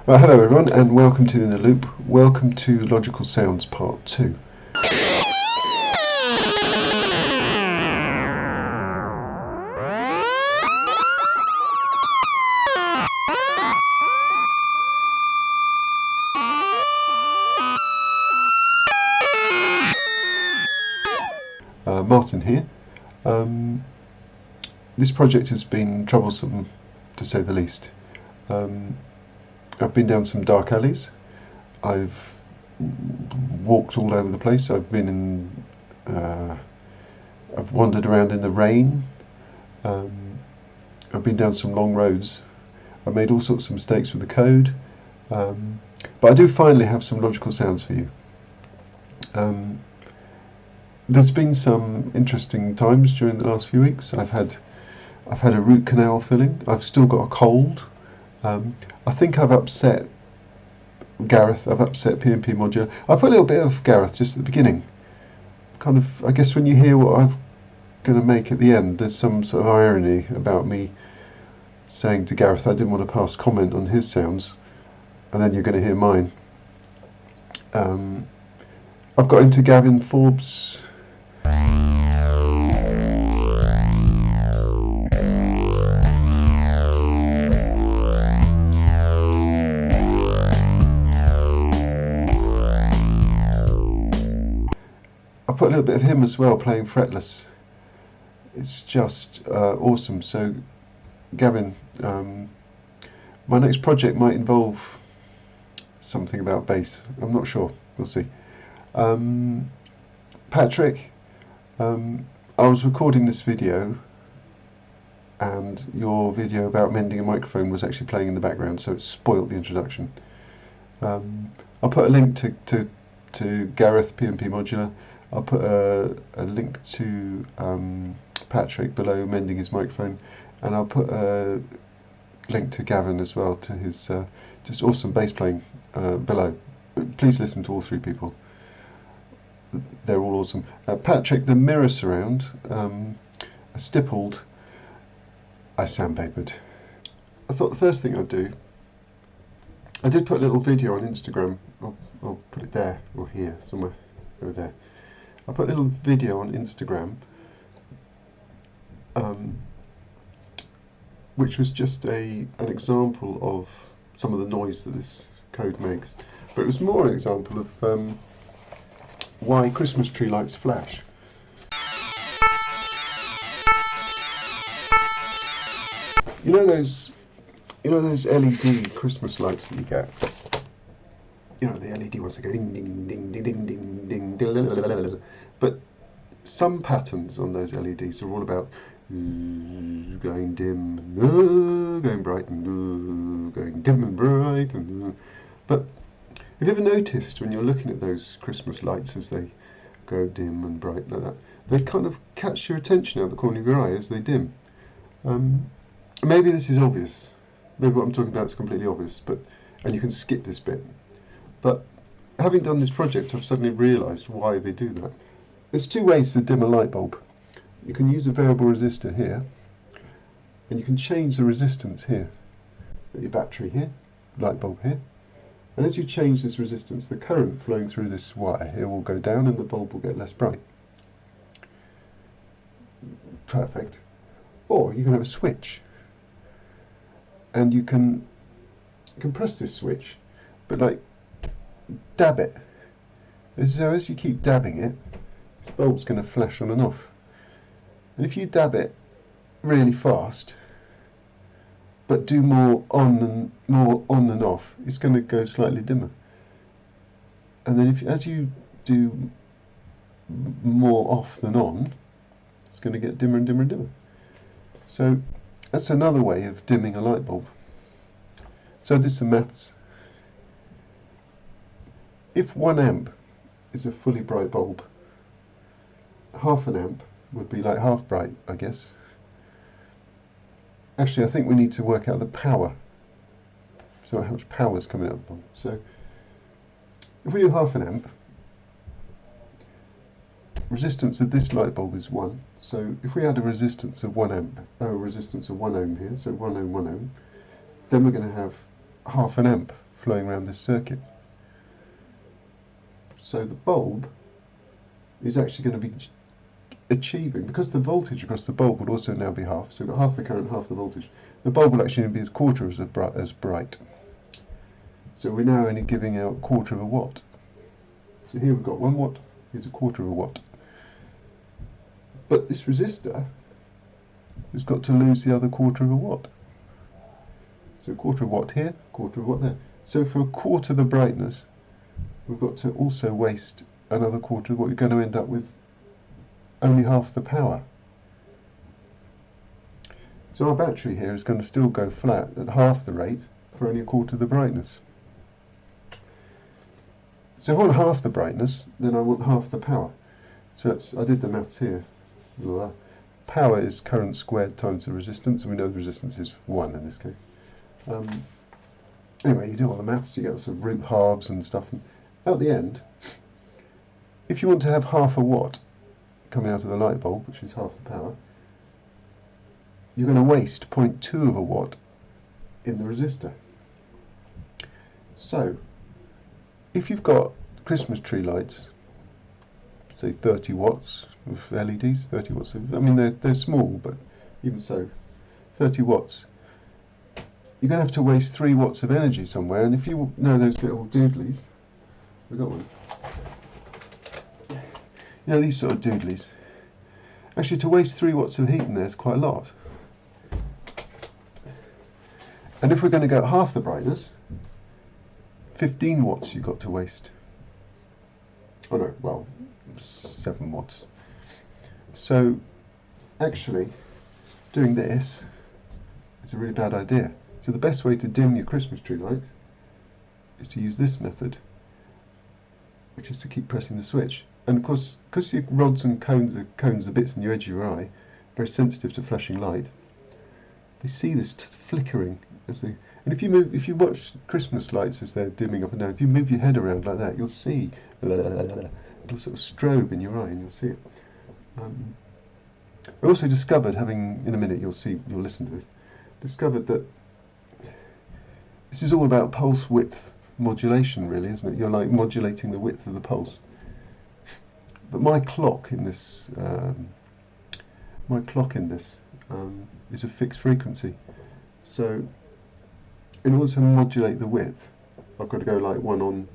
Well, hello everyone and welcome to In the Loop. Welcome to Logical Sounds Part 2. Martin here. This project has been troublesome to say the least. I've been down some dark alleys. I've walked all over the place. I've been in. I've wandered around in the rain. I've been down some long roads. I've made all sorts of mistakes with the code, but I do finally have some logical sounds for you. There's been some interesting times during the last few weeks. I've had a root canal filling. I've still got a cold. I think I've upset Gareth. I've upset P&P Modular. I put a little bit of Gareth just at the beginning. Kind of, I guess when you hear what I'm going to make at the end, there's some sort of irony about me saying to Gareth I didn't want to pass comment on his sounds, and then you're going to hear mine. I've got into Gavin Forbes. I put a little bit of him as well, playing fretless. It's just awesome. So, Gavin, my next project might involve something about bass. I'm not sure. We'll see. Patrick, I was recording this video, and your video about mending a microphone was actually playing in the background, so it spoilt the introduction. I'll put a link to Gareth P&P Modular. I'll put a link to Patrick below mending his microphone, and I'll put a link to Gavin as well, to his just awesome bass playing below. Please listen to all three people. They're all awesome. Patrick, the mirror surround, I stippled, I sandpapered. I thought the first thing I'd do, I did put a little video on Instagram. I'll put it there, or here, somewhere over there. I put a little video on Instagram, which was just an example of some of the noise that this code makes. But it was more an example of why Christmas tree lights flash. You know those LED Christmas lights that you get? You know, the LED ones that go ding ding ding ding ding ding ding. But some patterns on those LEDs are all about going dim, going bright, going dim and bright. But have you ever noticed when you're looking at those Christmas lights as they go dim and bright like that, they kind of catch your attention out the corner of your eye as they dim? Maybe this is obvious. Maybe what I'm talking about is completely obvious, and you can skip this bit. But having done this project, I've suddenly realised why they do that. There's two ways to dim a light bulb. You can use a variable resistor here, and you can change the resistance here. Got your battery here, light bulb here. And as you change this resistance, the current flowing through this wire here will go down and the bulb will get less bright. Perfect. Or you can have a switch. And you can press this switch, but like dab it. So as you keep dabbing it, this bulb's going to flash on and off. And if you dab it really fast, but do more on than off, it's going to go slightly dimmer. And then as you do more off than on, it's going to get dimmer and dimmer and dimmer. So that's another way of dimming a light bulb. So I did some maths. If 1 amp is a fully bright bulb, half an amp would be like half bright, I guess. Actually, I think we need to work out the power. So how much power is coming out of the bulb. So if we do half an amp, resistance of this light bulb is 1. So if we add a resistance of 1 amp, resistance of 1 ohm here, so 1 ohm, 1 ohm, then we're going to have half an amp flowing around this circuit. So the bulb is actually going to be achieving, because the voltage across the bulb would also now be half, so we've got half the current, half the voltage. The bulb will actually be a quarter as bright. So we're now only giving out a quarter of a watt. So here we've got 1 watt, here's a quarter of a watt. But this resistor has got to lose the other quarter of a watt. So a quarter of a watt here, quarter of a watt there. So for a quarter the brightness, we've got to also waste another quarter of what you're going to end up with only half the power. So our battery here is going to still go flat at half the rate for only a quarter of the brightness. So if I want half the brightness, then I want half the power. So I did the maths here. Power is current squared times the resistance, and we know the resistance is 1 in this case. Anyway, you do all the maths, you get sort of root halves and stuff. And at the end, if you want to have half a watt coming out of the light bulb, which is half the power, you're going to waste 0.2 of a watt in the resistor. So, if you've got Christmas tree lights, say 30 watts of LEDs, 30 watts of, I mean they're small, but even so, 30 watts, you're going to have to waste 3 watts of energy somewhere, and if you know those little doodlies, we've got one, you know these sort of doodlies, actually to waste 3 watts of heat in there is quite a lot. And if we're going to go at half the brightness, 15 watts you've got to waste. Oh no, well, 7 watts. So, actually, doing this is a really bad idea. So the best way to dim your Christmas tree lights is to use this method, which is to keep pressing the switch. And of course, because your rods and cones, the bits in your edge of your eye, very sensitive to flashing light, they see this flickering as they. And if you watch Christmas lights as they're dimming up and down, if you move your head around like that, you'll see it'll sort of strobe in your eye, and you'll see it. I also discovered, in a minute you'll listen to this, discovered that this is all about pulse width modulation, really, isn't it? You're like modulating the width of the pulse. But my clock in this is a fixed frequency. So in order to modulate the width, I've got to go like 1 on.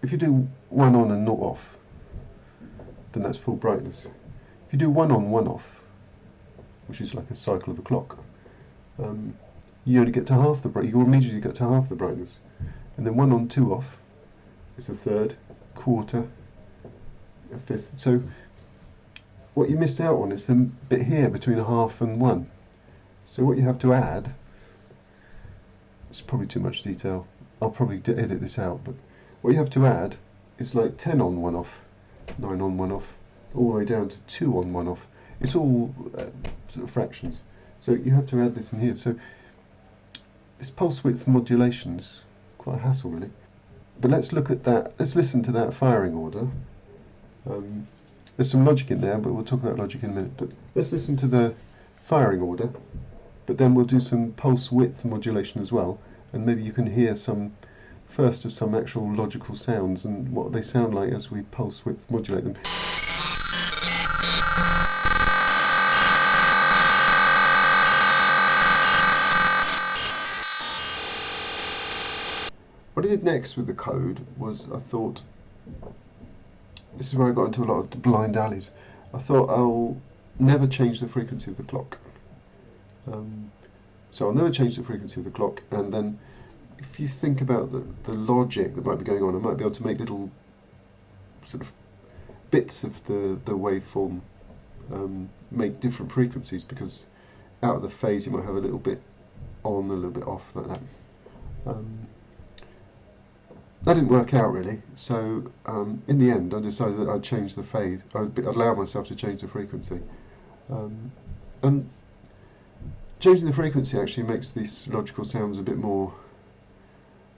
If you do 1 on and 0 off, then that's full brightness. If you do 1 on, 1 off, which is like a cycle of the clock, you only get to half the you immediately get to half the brightness. And then 1 on, 2 off is a third, quarter, a fifth. So what you miss out on is the bit here between a half and 1. So what you have to add, it's probably too much detail, I'll probably edit this out, but what you have to add is like 10 on, 1 off, 9 on, 1 off, all the way down to 2 on, 1 off. It's all sort of fractions. So you have to add this in here. So this pulse width modulation is quite a hassle, really. But let's look at that, let's listen to that firing order. There's some logic in there, but we'll talk about logic in a minute. But let's listen to the firing order, but then we'll do some pulse width modulation as well, and maybe you can hear some actual logical sounds and what they sound like as we pulse width modulate them. What I did next with the code was I thought, this is where I got into a lot of blind alleys, I thought I'll never change the frequency of the clock. So I'll never change the frequency of the clock, and then if you think about the logic that might be going on, I might be able to make little sort of bits of the waveform make different frequencies, because out of the phase you might have a little bit on, a little bit off, like that. That didn't work out really, so in the end I decided that I'd change the phase, I'd allow myself to change the frequency. And changing the frequency actually makes these logical sounds a bit more,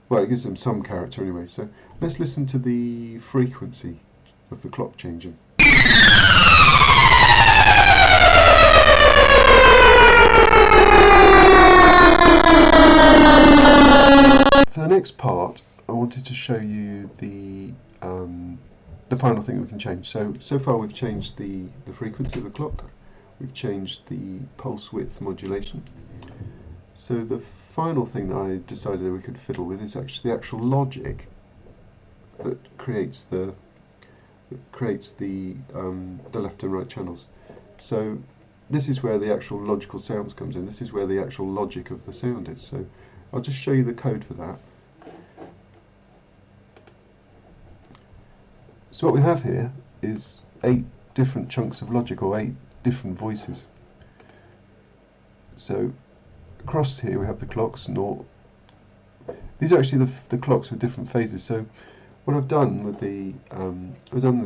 well, it gives them some character anyway. So let's listen to the frequency of the clock changing. For the next part, I wanted to show you the final thing we can change. So far we've changed the frequency of the clock, we've changed the pulse width modulation. So the final thing that I decided that we could fiddle with is actually the actual logic that creates the left and right channels. So this is where the actual logical sounds comes in. This is where the actual logic of the sound is. So I'll just show you the code for that. So what we have here is 8 different chunks of logic, or 8 different voices. So across here we have the clocks, these are actually the clocks with different phases. So what I've done with the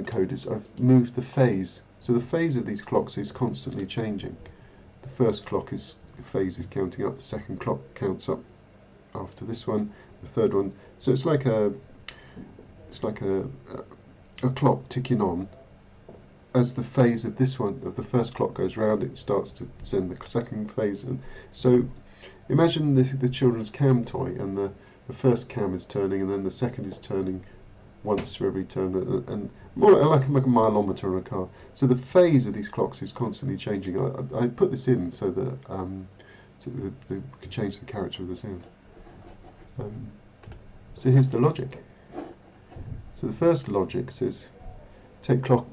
code is I've moved the phase. So the phase of these clocks is constantly changing. The first phase is counting up, the second clock counts up after this one, the third one. So it's like a clock ticking on. As the phase of the first clock goes round, it starts to send the second phase. And so imagine the children's cam toy, and the first cam is turning, and then the second is turning once for every turn, and more like a mileometer on a car. So the phase of these clocks is constantly changing. I put this in so that we could change the character of the sound. So here's the logic. So the first logic says take clock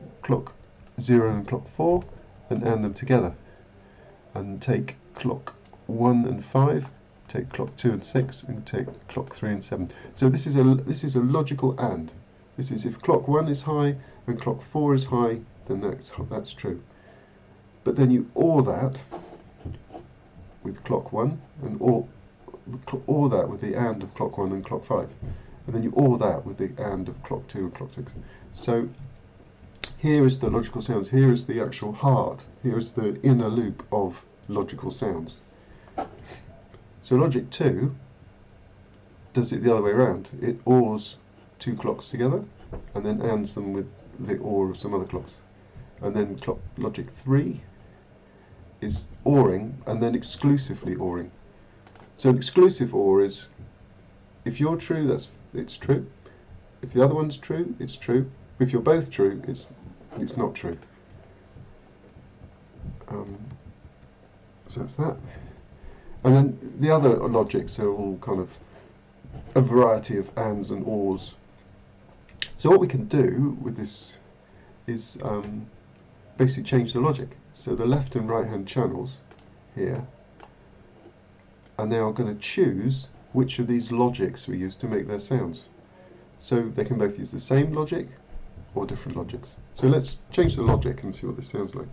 0 and clock 4 and add them together, and take clock 1 and 5, take clock 2 and 6, and take clock 3 and 7. So this is a logical AND. This is if clock 1 is high and clock 4 is high, then that's true. But then you OR that with clock 1, and OR that with the AND of clock 1 and clock 5. And then you OR that with the AND of clock 2 and clock 6. So here is the logical sounds, here is the actual heart, here is the inner loop of logical sounds. So logic 2 does it the other way around. It ORs 2 clocks together and then ANDs them with the OR of some other clocks. And then logic 3 is ORing and then exclusively ORing. So an exclusive OR is if you're true, it's true. If the other one's true, it's true. If you're both true, it's not true. So that's that. And then the other logics are all kind of a variety of ANDs and ORs. So what we can do with this is basically change the logic. So the left and right hand channels here are now going to choose which of these logics we use to make their sounds. So they can both use the same logic or different logics. So let's change the logic and see what this sounds like.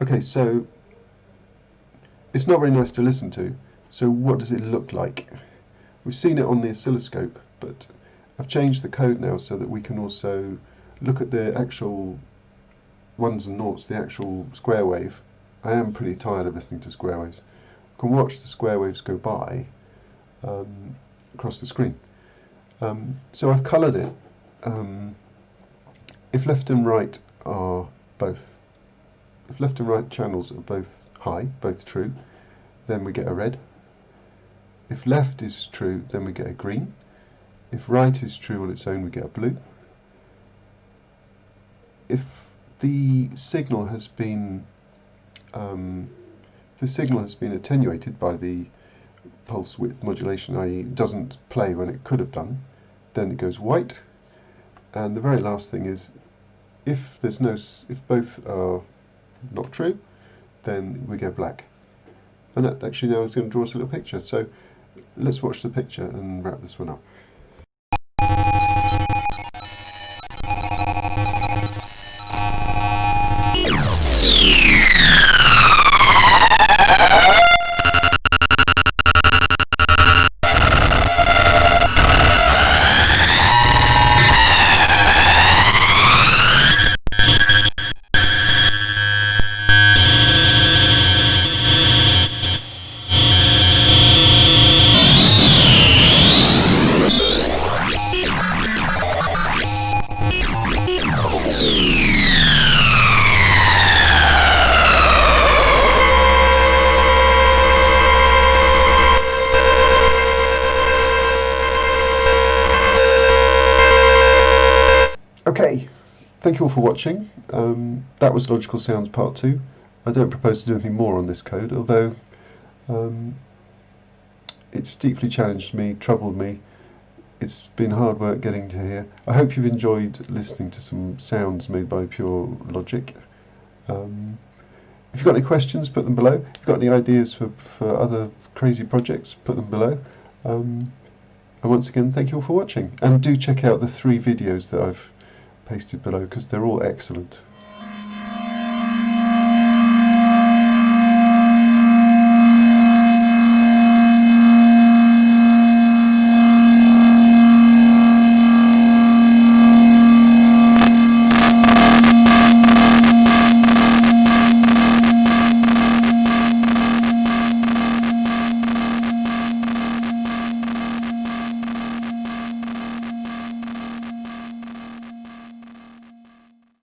Okay, so it's not very nice to listen to, so what does it look like? We've seen it on the oscilloscope, but I've changed the code now so that we can also look at the actual ones and noughts, the actual square wave. I am pretty tired of listening to square waves. I can watch the square waves go by across the screen. So I've coloured it. If left and right are both If left and right channels are both high, both true, then we get a red. If left is true, then we get a green. If right is true on its own, we get a blue. If the signal has been attenuated by the pulse width modulation, i.e. doesn't play when it could have done, then it goes white. And the very last thing is, if both are not true, then we go black. And that actually now is going to draw us a little picture. So let's watch the picture and wrap this one up. thank you all for watching. That was Logical Sounds Part 2. I don't propose to do anything more on this code, although it's deeply challenged me, troubled me. It's been hard work getting to here. I hope you've enjoyed listening to some sounds made by pure logic. If you've got any questions, put them below. If you've got any ideas for other crazy projects, put them below. And once again, thank you all for watching. And do check out the 3 videos that I've pasted below, because they're all excellent.